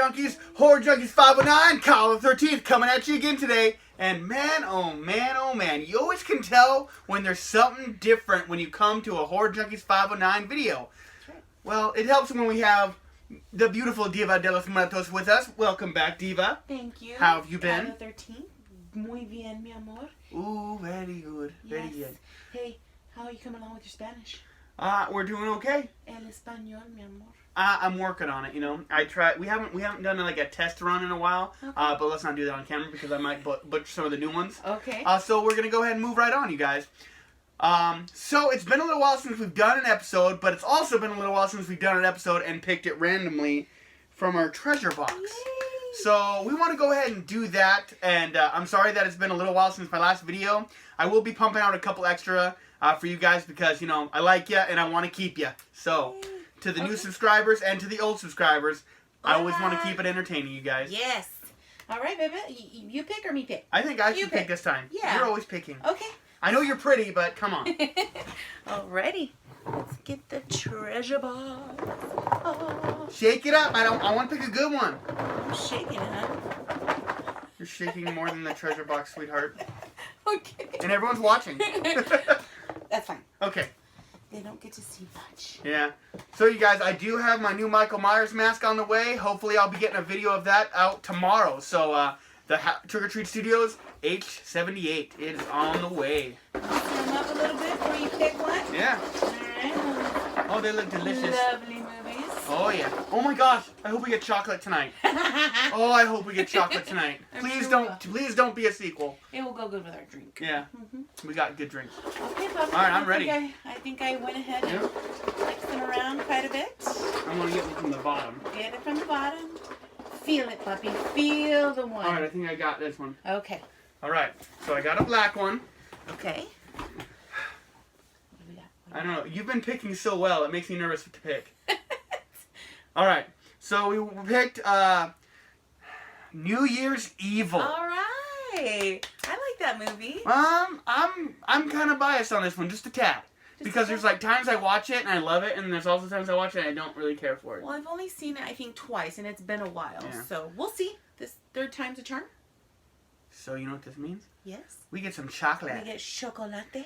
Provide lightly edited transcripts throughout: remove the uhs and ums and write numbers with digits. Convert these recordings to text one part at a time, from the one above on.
Junkies, Horror Junkies 509, Kyle the 13th coming at you again today. And man, oh man, oh man, you always can tell when there's something different when you come to a Horror Junkies 509 video. That's right. Well, it helps when we have the beautiful Diva de los Muertos with us. Welcome back, Diva. Thank you. How have you been? Kyle the 13th. Muy bien, mi amor. Ooh, very good, very good. Hey, how are you coming along with your Spanish? We're doing okay. El español, mi amor. I'm working on it, you know. I try. We haven't done like a test run in a while. Okay. But let's not do that on camera because I might butcher some of the new ones. Okay. So we're gonna go ahead and move right on, you guys. So it's been a little while since we've done an episode, but it's also been a little while since we've done an episode and picked it randomly from our treasure box. Yay. So we want to go ahead and do that. And I'm sorry that it's been a little while since my last video. I will be pumping out a couple extra for you guys because, you know, I like you and I want to keep you. So. Yay. To the new subscribers and to the old subscribers, I always want to keep it entertaining, you guys. Yes. All right, baby. You pick or me pick? I think I should pick this time. Yeah. You're always picking. Okay. I know you're pretty, but come on. Alrighty. Let's get the treasure box. Oh. Shake it up. I want to pick a good one. I'm shaking it, huh? You're shaking more than the treasure box, sweetheart. Okay. And everyone's watching. That's fine. Okay. They don't get to see much. Yeah. So, you guys, I do have my new Michael Myers mask on the way. Hopefully, I'll be getting a video of that out tomorrow. So, the Trick or Treat Studios H78 is on the way. Stand up a little bit before you pick one. Yeah. All right. Oh, they look delicious. Lovely movies. Oh, yeah. Oh, my gosh. I hope we get chocolate tonight. Oh, I hope we get chocolate tonight. Please don't be a sequel. It will go good with our drink. Yeah. We got good drinks. Okay, Papa. All right, I'm ready. I think I went ahead and mixing around quite a bit. I'm going to get one from the bottom. Get it from the bottom. Feel it, puppy. Feel the one. All right, I think I got this one. Okay. All right. So I got a black one. Okay. I don't know. You've been picking so well. It makes me nervous to pick. All right. So we picked New Year's Evil. All right. I like that movie. I'm kind of biased on this one, just a tad. Because there's like times I watch it and I love it, and there's also times I watch it and I don't really care for it. Well, I've only seen it, I think, twice, and it's been a while. Yeah. So we'll see. This third time's a charm. So you know what this means? Yes. We get some chocolate. We get chocolate. Yeah.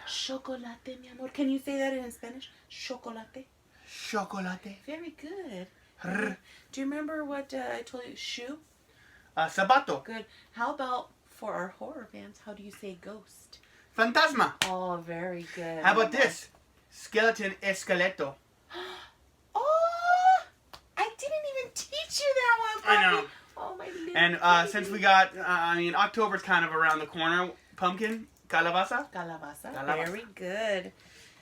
Chocolate, mi amor. Can you say that in Spanish? Chocolate. Chocolate. Very good. Do you remember what I told you? Shoe? Zapato. Good. How about for our horror fans, how do you say ghost? Fantasma. Oh, very good. How about this? Skeleton esqueleto. Oh! I didn't even teach you that one, I know. Oh, my little And baby. since we got, October's kind of around the corner. Pumpkin. Calabaza. Calabaza. Very good.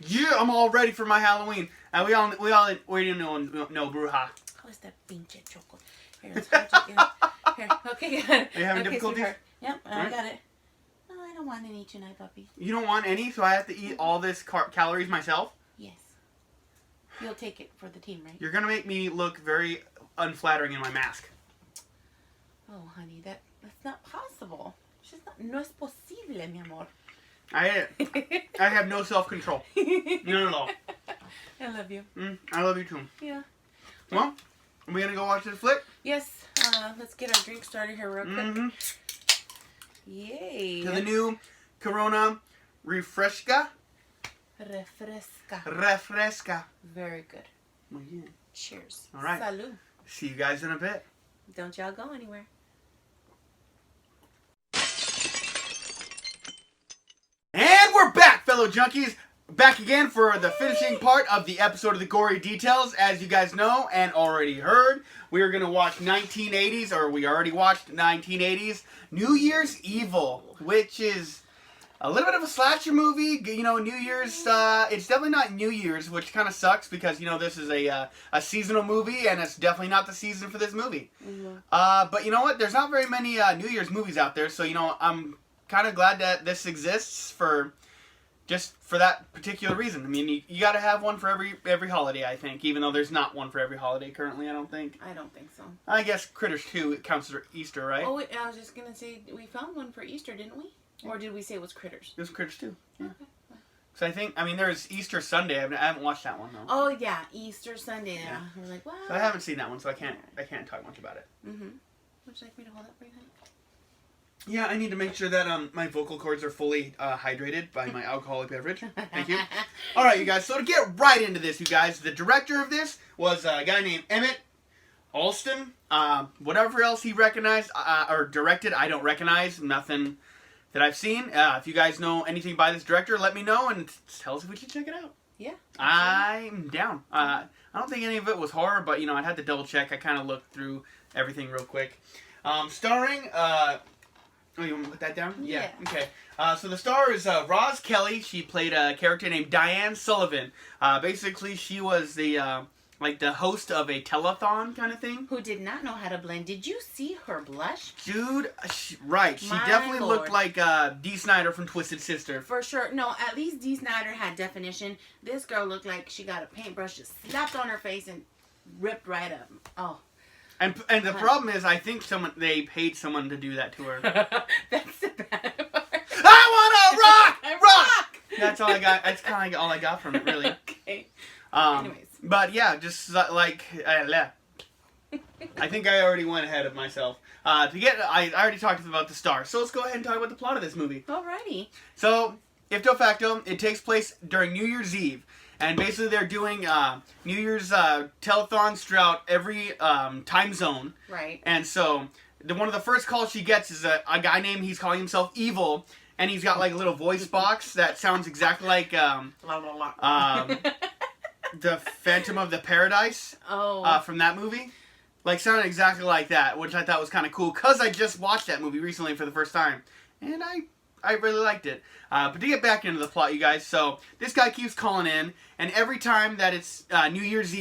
Yeah, I'm all ready for my Halloween. And we all know Bruja. How is that pinche chocolate? Here, it's hard to get. Here, okay, got it. Are you having difficulties? Sweetheart. Yep, I Right. got it. No, I don't want any tonight, puppy. You don't want any, so I have to eat all this calories myself? Yes. You'll take it for the team, right? You're going to make me look very unflattering in my mask. Oh, honey, that's not possible. No es posible, mi amor. I have no self-control. None at all. I love you. I love you too. Yeah. Well, are we going to go watch this flick? Yes. Let's get our drink started here real quick. Yay. To the new Corona Refresca. Refresca. Very good. Muy bien. Cheers. All right. Salud. See you guys in a bit. Don't y'all go anywhere. And we're back, fellow junkies. Back again for the finishing part of the episode of the Gory Details. As you guys know and already heard, we are going to watch 1980s, or we already watched 1980s, New Year's Evil, which is a little bit of a slasher movie. You know, New Year's, it's definitely not New Year's, which kind of sucks because, you know, this is a seasonal movie, and it's definitely not the season for this movie. But you know what? There's not very many New Year's movies out there, so, you know, I'm kind of glad that this exists just for that particular reason. I mean, you got to have one for every holiday, I think, even though there's not one for every holiday currently, I don't think. I don't think so. I guess Critters 2 counts as Easter, right? Oh, wait, I was just going to say, we found one for Easter, didn't we? Or did we say it was Critters? It was Critters 2. Yeah. Okay. So I think, I mean, there's Easter Sunday. I haven't watched that one though. Oh yeah, Easter Sunday. Yeah. Yeah. We're like, what? So I haven't seen that one, so I can't talk much about it. Mm-hmm. Would you like me to hold up for you, honey? Yeah, I need to make sure that my vocal cords are fully hydrated by my alcoholic beverage. Thank you. All right, you guys. So to get right into this, you guys, the director of this was a guy named Emmett Alston. Whatever else he recognized or directed, I don't recognize. Nothing that I've seen. If you guys know anything by this director, let me know and tell us if we should check it out. Yeah. I'm down. I don't think any of it was horror, but, you know, I'd have to double check. I kind of looked through everything real quick. Starring... Oh, you want me to put that down? Yeah. Okay. So the star is Roz Kelly. She played a character named Diane Sullivan. Basically, she was the like the host of a telethon kind of thing. Who did not know how to blend. Did you see her blush? Dude, right. She My definitely Lord. looked like Dee Snider from Twisted Sister. For sure. No, at least Dee Snider had definition. This girl looked like she got a paintbrush just slapped on her face and ripped right up. Oh. And the problem is, I think they paid someone to do that to her. That's the bad part. I want to rock! That's all I got. That's kind of all I got from it, really. Okay. Anyways. But yeah, just like... I think I already went ahead of myself. I already talked about the star, so let's go ahead and talk about the plot of this movie. Alrighty. So, ifto facto, it takes place during New Year's Eve. And basically they're doing New Year's telethons throughout every time zone. Right. And so one of the first calls she gets is a guy named, he's calling himself Evil. And he's got like a little voice box that sounds exactly like the Phantom of the Paradise from that movie. Like sounded exactly like that, which I thought was kind of cool. Because I just watched that movie recently for the first time. And I really liked it. But to get back into the plot, you guys, so this guy keeps calling in, and every time that it's New Year's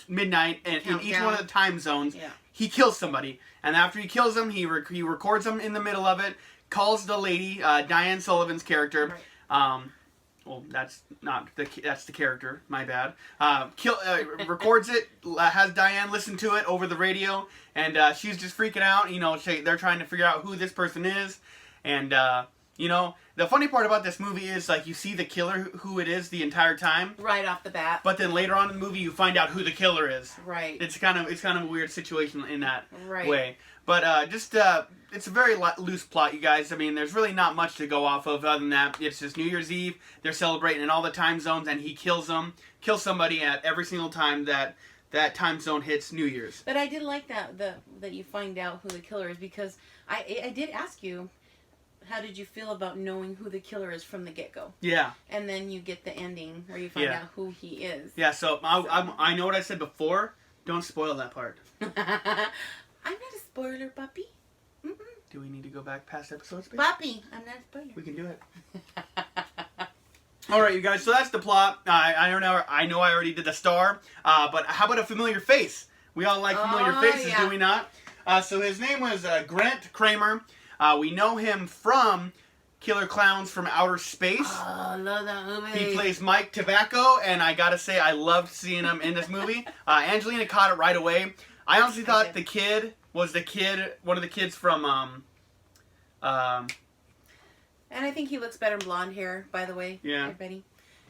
midnight, and in each one of the time zones, he kills somebody. And after he kills them, he records them in the middle of it, calls the lady, Diane Sullivan's character. Right. Well, that's the character. My bad. Records it, has Diane listen to it over the radio, and she's just freaking out. You know, they're trying to figure out who this person is. And, you know, the funny part about this movie is, like, you see the killer, who it is, the entire time. Right off the bat. But then later on in the movie, you find out who the killer is. Right. It's kind of a weird situation in that right. way. But, it's a very loose plot, you guys. I mean, there's really not much to go off of other than that. It's just New Year's Eve. They're celebrating in all the time zones, and he kills somebody at every single time that time zone hits New Year's. But I did like that you find out who the killer is, because I did ask you, how did you feel about knowing who the killer is from the get-go? Yeah. And then you get the ending where you find out who he is. Yeah, so I know what I said before. Don't spoil that part. I'm not a spoiler, puppy. Mm-mm. Do we need to go back past episodes? Puppy, I'm not a spoiler. We can do it. All right, you guys. So that's the plot. I know I already did the star. But how about a familiar face? We all like familiar faces, do we not? So his name was Grant Kramer. We know him from Killer Clowns from Outer Space. Oh, I love that movie. He plays Mike Tobacco, and I gotta say, I loved seeing him in this movie. Angelina caught it right away. I honestly thought the kid was one of the kids from, And I think he looks better in blonde hair, by the way, everybody.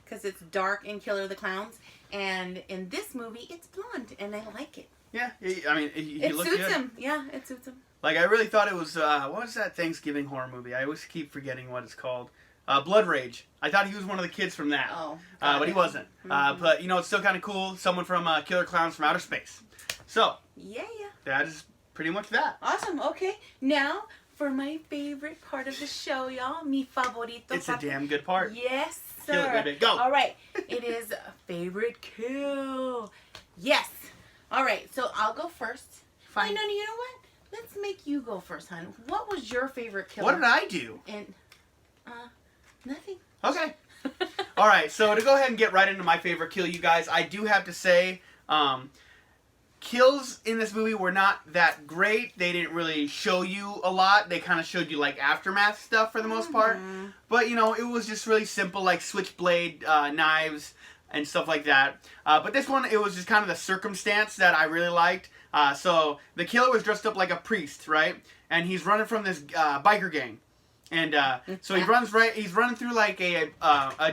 Because it's dark in Killer the Clowns, and in this movie, it's blonde, and I like it. Yeah, I mean, he it looked suits good. him. Yeah, it suits him. Like, I really thought it was, what was that Thanksgiving horror movie? I always keep forgetting what it's called. Blood Rage. I thought he was one of the kids from that. Oh. But he wasn't. Mm-hmm. But, you know, it's still kind of cool. Someone from Killer Clowns from Outer Space. So. Yeah. That is pretty much that. Awesome. Okay. Now, for my favorite part of the show, y'all. Mi favorito. It's a damn good part. Yes, sir. Kill it, baby. Go. All right. It is favorite kill. Yes. All right. So, I'll go first. Fine. No, you know what? Let's make you go first, hon. What was your favorite killer? What did I do? And, nothing. Okay. All right, so to go ahead and get right into my favorite kill, you guys, I do have to say, kills in this movie were not that great. They didn't really show you a lot. They kind of showed you, like, aftermath stuff for the most part. But, you know, it was just really simple, like switchblade knives and stuff like that. But this one, it was just kind of the circumstance that I really liked. So the killer was dressed up like a priest, right? And he's running from this biker gang. And so he's running through like a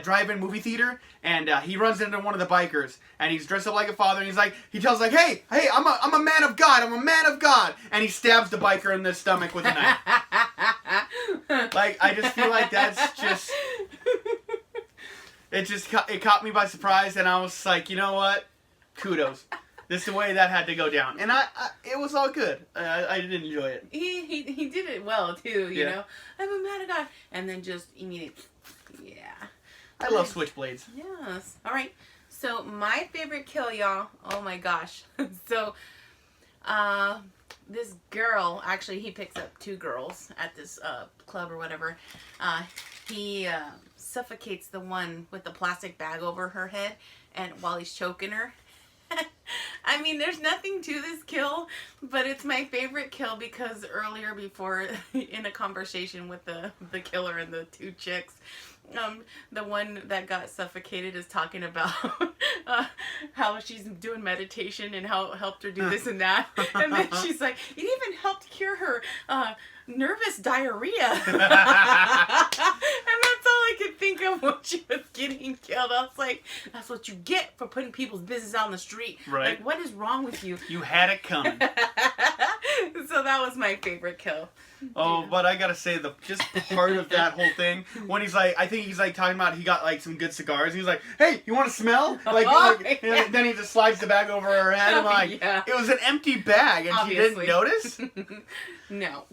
drive-in movie theater, and he runs into one of the bikers, and he's dressed up like a father, and he tells like, hey, I'm a man of God, I'm a man of God, and he stabs the biker in the stomach with a knife. Like, I just feel like that's just, it caught me by surprise, and I was like, you know what, kudos. This is the way that had to go down, and it was all good. I did enjoy it. He did it well too, you know. I'm a man of God, and then just immediately, yeah. I love switchblades. Yes. All right. So my favorite kill, y'all. Oh my gosh. So, this girl, actually, he picks up 2 girls at this club or whatever. He suffocates the one with the plastic bag over her head, and while he's choking her. I mean, there's nothing to this kill, but it's my favorite kill because earlier before, in a conversation with the killer and the 2 chicks, the one that got suffocated is talking about how she's doing meditation and how it helped her do this and that. And then she's like, it even helped cure her nervous diarrhea. And that's all I could think of when she was getting killed. I was like, that's what you get for putting people's business on the street. Right. Like, what is wrong with you? You had it coming. So that was my favorite kill. Oh, but I gotta say, just part of that whole thing, when he's like, I think he's like talking about he got like some good cigars. He's like, hey, you want to smell? And then he just slides the bag over her head. I'm like, it was an empty bag, and Obviously. she didn't notice? No.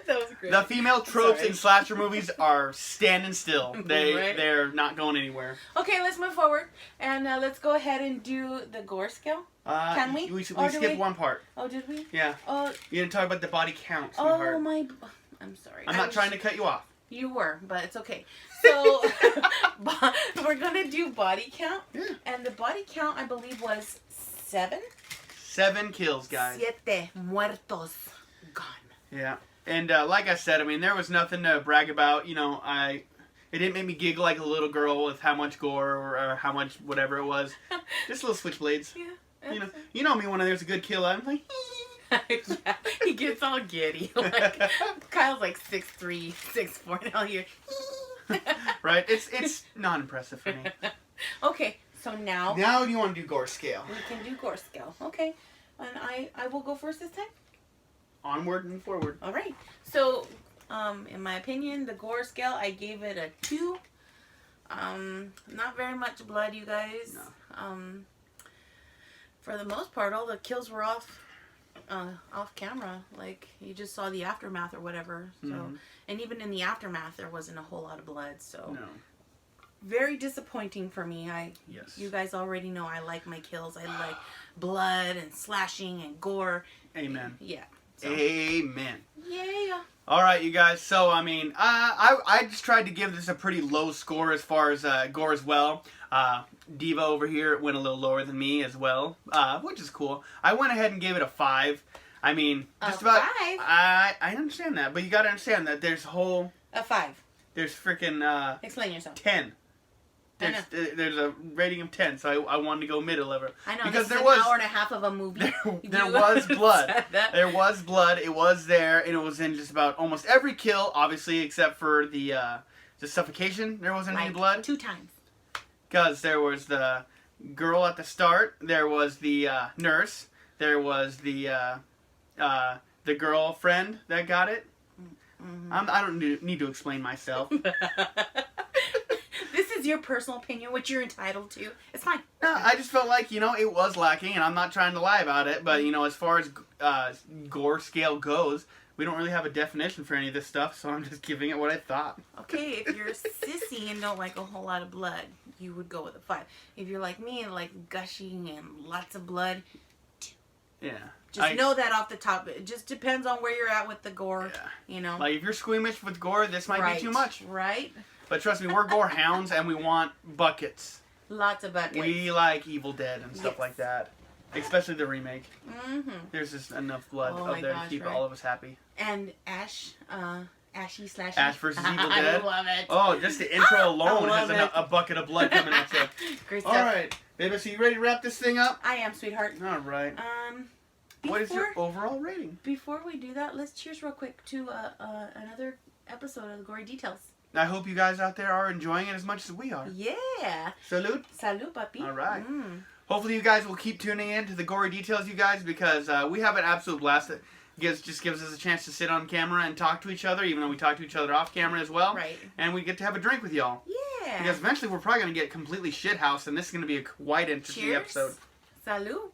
That was great. The female tropes in slasher movies are standing still. They're not going anywhere. Okay, let's move forward, and let's go ahead and do the Gore Scale. Can we? We skipped one part. Oh, did we? Yeah. Oh. You didn't talk about the body count, sweetheart. Oh my! I'm sorry. I'm not trying to cut you off. You were, but it's okay. So we're gonna do body count, and the body count I believe was 7. 7 kills, guys. 7 muertos gone. Yeah. And like I said, I mean, there was nothing to brag about. You know, it didn't make me giggle like a little girl with how much gore or how much whatever it was. Just little switchblades. Yeah. You know me when there's a good kill, I'm like, yeah, he gets all giddy. Like Kyle's like 6'3", 6'4" now here. Right? It's not impressive for me. Okay, so now. Now you want to do Gore Scale. We can do Gore Scale. Okay, and I will go first this time. Onward and forward. All right. So, in my opinion, the Gore Scale, I gave it a 2. Not very much blood, you guys. No. For the most part, all the kills were off camera. Like, you just saw the aftermath or whatever. So, and even in the aftermath, there wasn't a whole lot of blood. So, no. Very disappointing for me. Yes. You guys already know I like my kills. I like blood and slashing and gore. Amen. Yeah. So. Amen. Yeah. All right, you guys. So, I mean, I just tried to give this a pretty low score as far as gore as well. Diva over here went a little lower than me as well, which is cool. I went ahead and gave it a 5. I mean, just about. 5? I understand that, but you got to understand that there's a 5. There's freaking. Explain yourself. 10. There's a rating of 10, so I wanted to go middle of it. I know, because this is an hour and a half of a movie. There was blood. There was blood. It was there, and it was in just about almost every kill, obviously, except for the suffocation. There wasn't any blood. 2 times. Because there was the girl at the start. There was the nurse. There was the girlfriend that got it. Mm-hmm. I don't need to explain myself. This is your personal opinion, which you're entitled to. It's fine. No, I just felt like, it was lacking, and I'm not trying to lie about it, but, as far as Gore Scale goes, we don't really have a definition for any of this stuff, so I'm just giving it what I thought. Okay, if you're a sissy and don't like a whole lot of blood, you would go with a 5. If you're like me and like gushing and lots of blood, 2. Yeah. Just know that off the top. It just depends on where you're at with the gore, Like, if you're squeamish with gore, this might be too much. Right. But trust me, we're gore hounds, and we want buckets. Lots of buckets. We like Evil Dead and stuff like that. Especially the remake. Mm-hmm. There's just enough blood up there to keep all of us happy. And Ashy /. Ash versus Evil Dead. I love it. Oh, just the intro alone has a bucket of blood coming at you. Great stuff. All right, baby. So you ready to wrap this thing up? I am, sweetheart. All right. What is your overall rating? Before we do that, let's cheers real quick to another episode of the Gory Details. I hope you guys out there are enjoying it as much as we are. Yeah. Salud. Salud, papi. All right. Hopefully you guys will keep tuning in to the Gory Details, you guys, because we have an absolute blast. It just gives us a chance to sit on camera and talk to each other, even though we talk to each other off camera as well. Right. And we get to have a drink with y'all. Yeah. Because eventually we're probably going to get completely shithoused, and this is going to be a quite interesting episode. Salud.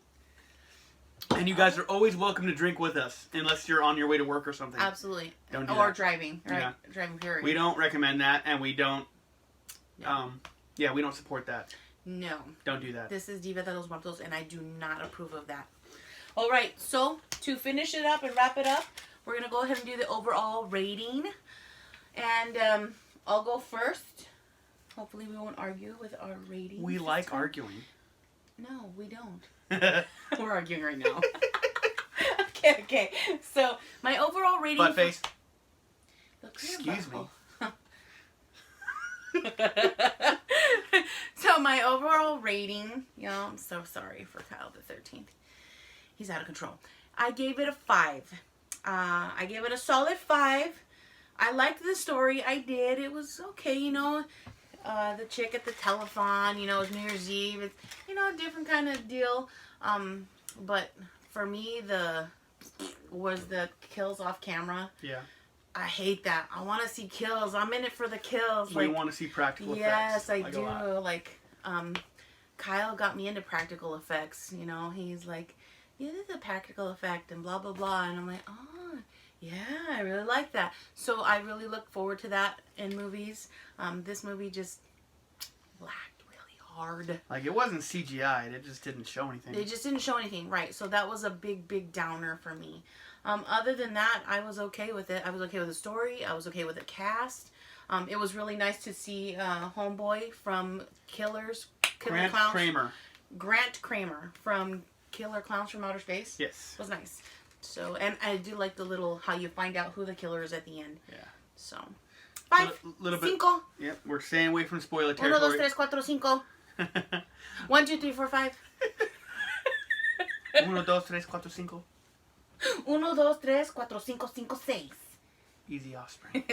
And you guys are always welcome to drink with us, unless you're on your way to work or something. Absolutely. Don't do or that. driving. Right. Yeah. Driving, period. We don't recommend that, and we don't... No. we don't support that. No. Don't do that. This is Diva de los Muertos, and I do not approve of that. All right, so to finish it up and wrap it up, we're going to go ahead and do the overall rating. And I'll go first. Hopefully we won't argue with our rating. We like arguing. No, we don't. We're arguing right now. Okay. So, my overall rating... Butt face. Excuse me. So, my overall rating... Y'all, I'm so sorry for Kyle the 13th. He's out of control. I gave it a 5. I gave it a solid 5. I liked the story. I did. It was okay, you know. The chick at the telethon, you know, it's New Year's Eve. It's, you know, a different kind of deal. But for me, was the kills off camera. Yeah. I hate that. I want to see kills. I'm in it for the kills. We want to see practical effects. Yes, I do. Like, Kyle got me into practical effects. You know, he's like, yeah, this is a practical effect and blah, blah, blah. And I'm like, oh, yeah, I really like that. So I really look forward to that in movies. This movie just lacked really hard. Like, it wasn't CGI. It just didn't show anything. It just didn't show anything, right. So that was a big, big downer for me. Other than that, I was okay with it. I was okay with the story. I was okay with the cast. It was really nice to see Homeboy from Grant Kramer. Grant Kramer from Killer Clowns from Outer Space. Yes. It was nice. So, and I do like the little, how you find out who the killer is at the end. Yeah. So, 5, little bit. 5. Yep, we're staying away from spoiler territory. 1, 2, 3, 4, 5. 1, 2, 3, 4, 5. 1, 2, 3, 4, 5. 1, 2, 3, 4, 5, 5, 6. Easy offspring.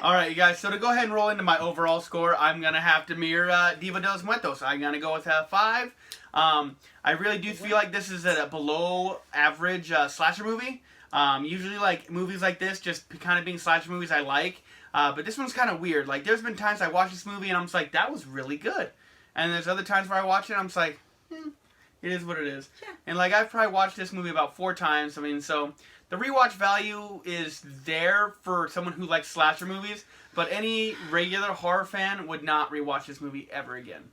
Alright, you guys, so to go ahead and roll into my overall score, I'm going to have to mirror Diva de los Muertos. I'm going to go with a 5. I really do feel like this is a below average slasher movie. Usually, like, movies like this, just kind of being slasher movies I like. But this one's kind of weird. Like, there's been times I watch this movie and I'm just like, that was really good. And there's other times where I watch it and I'm just like, it is what it is. Yeah. And, like, I've probably watched this movie about 4 times. I mean, so the rewatch value is there for someone who likes slasher movies. But any regular horror fan would not rewatch this movie ever again.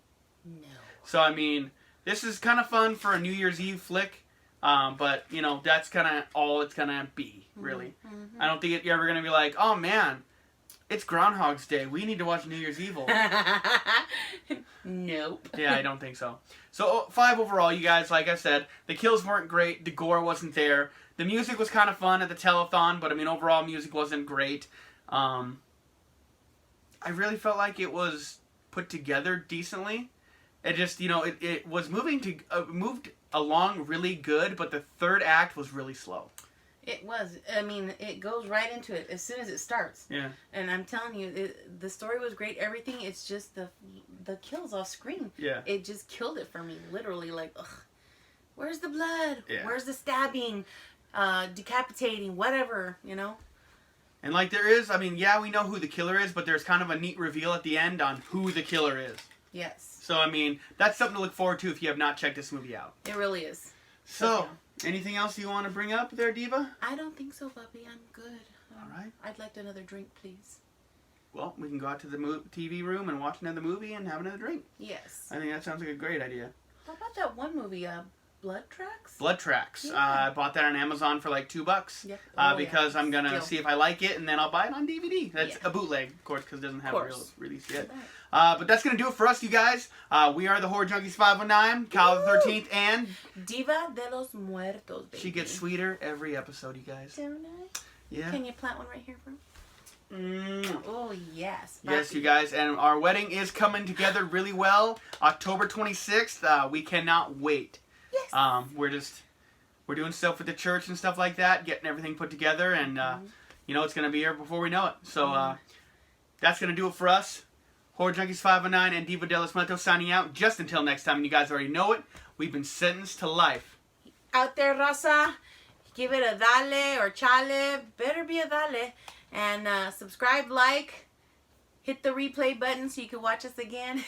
No. So, I mean, this is kind of fun for a New Year's Eve flick. But, you know, that's kind of all it's going to be, really. Mm-hmm. I don't think you're ever going to be like, oh, man, it's Groundhog's Day. We need to watch New Year's Evil. Nope. Yeah, I don't think so. So, 5 overall, you guys. Like I said, the kills weren't great. The gore wasn't there. The music was kind of fun at the telethon, but, I mean, overall, music wasn't great. I really felt like it was put together decently. It just, you know, it was moved along really good, but the third act was really slow. It was. I mean, it goes right into it as soon as it starts. Yeah. And I'm telling you, the story was great. Everything. It's just the kills off screen. Yeah. It just killed it for me. Literally, like, ugh, where's the blood? Yeah. Where's the stabbing? Decapitating, whatever, you know? And, like, there is, I mean, yeah, we know who the killer is, but there's kind of a neat reveal at the end on who the killer is. Yes. So, I mean, that's something to look forward to if you have not checked this movie out. It really is. So, anything else you want to bring up there, Diva? I don't think so, puppy. I'm good. All right. I'd like another drink, please. Well, we can go out to the TV room and watch another movie and have another drink. Yes. I think that sounds like a great idea. How about that one movie, Blood Tracks? Blood Tracks. Yeah. I bought that on Amazon for like $2. Yep. Because I'm going to see if I like it, and then I'll buy it on DVD. That's a bootleg, of course, because it doesn't have a real release yet. Right. But that's going to do it for us, you guys. We are the Horror Junkies 519, Kyle the 13th, and Diva de los Muertos, baby. she gets sweeter every episode, you guys. Don't I? Yeah. Can you plant one right here for me? Oh, yes. Yes, you guys. And our wedding is coming together really well. October 26th. We cannot wait. Yes. We're doing stuff with the church and stuff like that, getting everything put together, and you know, it's going to be here before we know it. So that's going to do it for us. Horror Junkies 509 and Diva de los Muertos signing out. Just until next time, and you guys already know it, we've been sentenced to life. Out there, raza, give it a dale or chale. Better be a dale. And subscribe, like, hit the replay button so you can watch us again.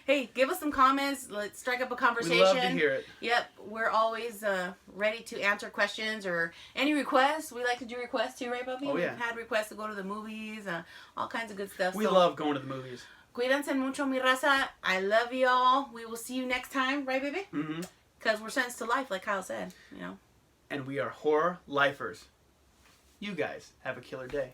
Hey, give us some comments. Let's strike up a conversation. We love to hear it. Yep, we're always ready to answer questions or any requests. We like to do requests too, right, Bubby? Oh, yeah. We've had requests to go to the movies, all kinds of good stuff. We love going to the movies. Cuídense mucho, mi raza. I love y'all. We will see you next time, right, baby? Mm-hmm. Because we're sentenced to life, like Kyle said, you know. And we are horror lifers. You guys have a killer day.